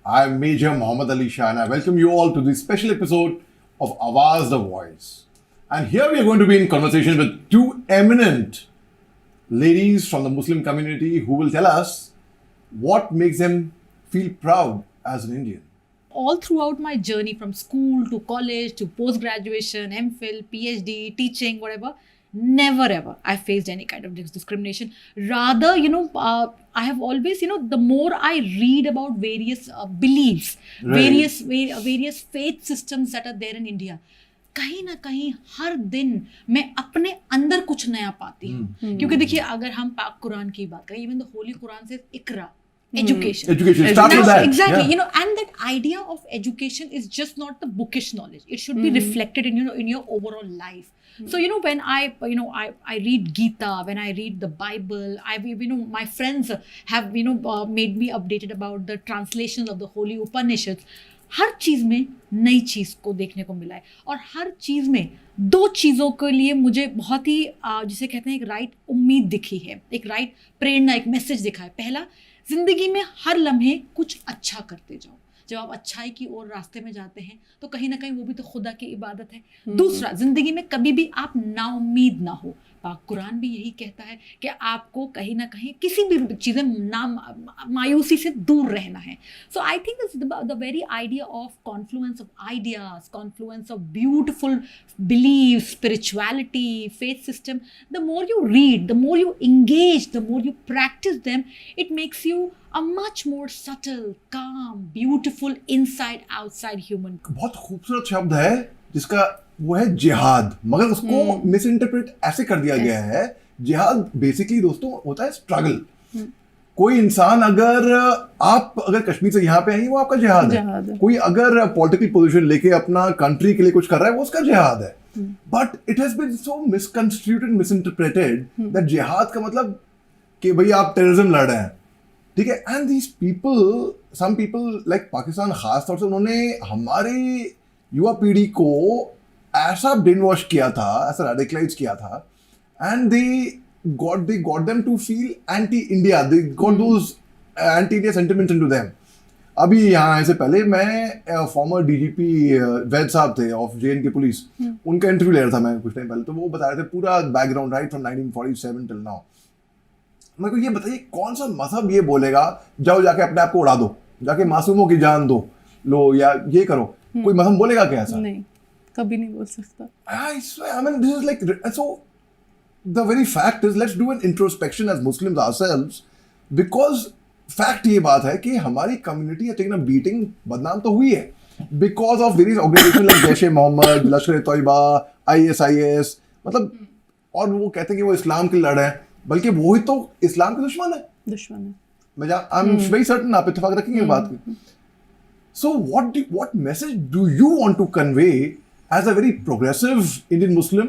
I'm Major Muhammad Ali Shah and I welcome you all to this special episode of Awaz the Voice. And here we are going to be in conversation with two eminent ladies from the Muslim community who will tell us what makes them feel proud as an Indian. All throughout my journey from school to college to post-graduation, MPhil, PhD, teaching, whatever, never ever I faced any kind of discrimination. Rather, I have always, the more I read about various beliefs, Right. various faith systems that are there in India, कहीं ना कहीं हर दिन मैं अपने अंदर कुछ नया पाती हूँ. क्योंकि देखिए, अगर हम पाक कुरान की बात करें, इवन द होली कुरान से इकरा, education. Education, start with that. Exactly, Yeah. And that idea of education is just not the bookish knowledge. It should be reflected in your overall life. So when I read Gita, when I read the Bible, my friends have made me updated about the translations of the holy Upanishads. हर चीज़ में नई चीज़ को देखने को मिला है, और हर चीज़ में दो चीज़ों के लिए मुझे बहुत ही जिसे कहते हैं एक राइट उम्मीद दिखी है, एक राइट प्रेरणा, एक मैसेज दिखा है. पहला, जिंदगी में हर लम्हे कुछ अच्छा करते जाओ. जब आप अच्छाई की ओर रास्ते में जाते हैं तो कहीं ना कहीं वो भी तो खुदा की इबादत है. दूसरा, जिंदगी में कभी भी आप नाउम्मीद ना हो. पाक कुरान भी यही कहता है कि आपको कहीं ना कहीं किसी भी चीज़ें मायूसी से दूर रहना है. So I think the very idea of confluence of ideas, confluence of beautiful believe, spirituality, faith system, the more you read, the more you engage, the more you practice them, it makes you a much more subtle, calm, beautiful inside outside human. बहुत खूबसूरत शब्द है जिसका वो है जिहाद, मगर उसको मिस इंटरप्रेट ऐसे कर दिया गया है. जिहाद बेसिकली दोस्तों होता है स्ट्रगल. कोई इंसान अगर कश्मीर से यहाँ पे आई, वो आपका जिहाद है. कोई अगर पॉलिटिकल पोजीशन लेके अपना कंट्री के लिए कुछ कर रहा है, वो उसका जिहाद है. But it has been so misconstrued, misinterpreted that जिहाद का मतलब कि भाई आप टेररिज्म लड़ रहे हैं, ठीक है. And these people, some people like Pakistan खास तौर से, उन्होंने हमारी युवा पीढ़ी को ऐसा ब्रेन वॉश किया था, ऐसा रेडिकलाइज किया था, and they got them to feel anti-India. They got those anti-India sentiments into them. अभी यहाँ आने से पहले मैं फॉर्मर डीजीपी वैद साहब थे ऑफ JNK पुलिस, उनका इंटरव्यू ले रहा था मैं कुछ टाइम पहले. तो वो बता रहे थे पूरा background right from 1947 till now. मेरे को ये बताइए, कौन सा मजहब ये बोलेगा जाओ जाके अपने आप को उड़ा दो, जाके मासूमों की जान दो लो, या ये करो? कोई मजहब बोलेगा क्या ऐसा? नहीं, कभी नहीं बोल सकता. I swear, I mean, this is like, so the very fact is, let's do an introspection as Muslims ourselves, because fact ये बात है कि हमारी community है taken a beating, बदनाम तो हुई है because of various organizations like Jaish A Mohammad, Lashkar A Taiba, ISIS, मतलब, और वो कहते हैं कि वो इस्लाम के लड़ रहे हैं, बल्कि वो ही तो इस्लाम के दुश्मन है. I'm very certain आप इत्तेफाक रखेंगे इस बात की. So what message do you want to convey as a very progressive Indian Muslim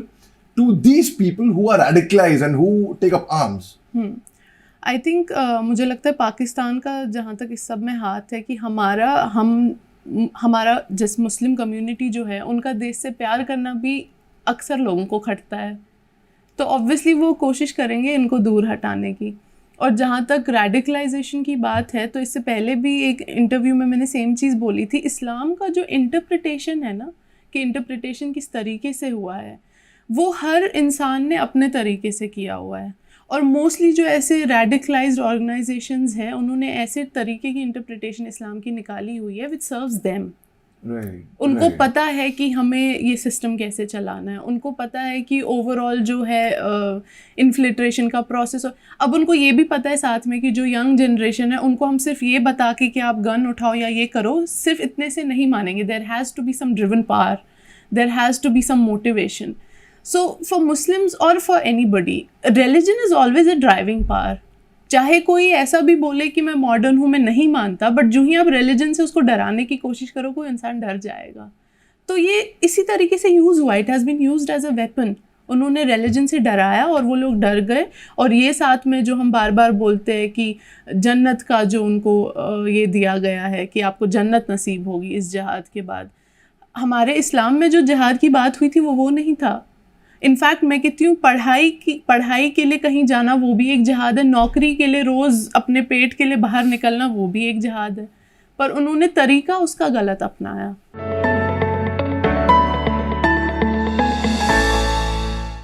to these people who are radicalized and who take up arms? I think मुझे लगता है पाकिस्तान का जहाँ तक इस सब में हाथ है कि हमारा जिस मुस्लिम कम्युनिटी जो है, उनका देश से प्यार करना भी अक्सर लोगों को खटता है. तो ऑब्वियसली वो कोशिश करेंगे इनको दूर हटाने की. और जहाँ तक रेडिकलाइजेशन की बात है, तो इससे पहले भी एक इंटरव्यू में मैंने सेम चीज़ बोली थी. इस्लाम का जो इंटरप्रिटेशन है ना, कि इंटरप्रिटेशन किस तरीके से हुआ है, वो हर इंसान ने अपने तरीके से किया हुआ है. और मोस्टली जो ऐसे रेडिकलाइज्ड ऑर्गेनाइजेशंस हैं, उन्होंने ऐसे तरीके की इंटरप्रिटेशन इस्लाम की निकाली हुई है विच सर्व्स देम. उनको पता है कि हमें ये सिस्टम कैसे चलाना है. उनको पता है कि ओवरऑल जो है इन्फिल्ट्रेशन का प्रोसेस. अब उनको ये भी पता है साथ में कि जो यंग जनरेशन है, उनको हम सिर्फ ये बता के कि आप गन उठाओ या ये करो, सिर्फ इतने से नहीं मानेंगे. There has to be some driven power, there has to be some motivation. So for Muslims or for anybody, religion is always a driving power. चाहे कोई ऐसा भी बोले कि मैं मॉडर्न हूँ, मैं नहीं मानता, बट जो ही आप रिलीजन से उसको डराने की कोशिश करो, कोई इंसान डर जाएगा. तो ये इसी तरीके से यूज़ हुआ. It has been used as a weapon. उन्होंने रिलीजन से डराया और वो लोग डर गए. और ये साथ में जो हम बार बार बोलते हैं कि जन्नत का जो उनको ये दिया गया है कि आपको जन्नत नसीब होगी इस जिहाद के बाद, हमारे इस्लाम में जो जिहाद की बात हुई थी वो नहीं था. इनफैक्ट मैं कहती हूँ पढ़ाई के लिए कहीं जाना वो भी एक जिहाद है. नौकरी के लिए रोज़ अपने पेट के लिए बाहर निकलना वो भी एक जिहाद है. पर उन्होंने तरीका उसका गलत अपनाया।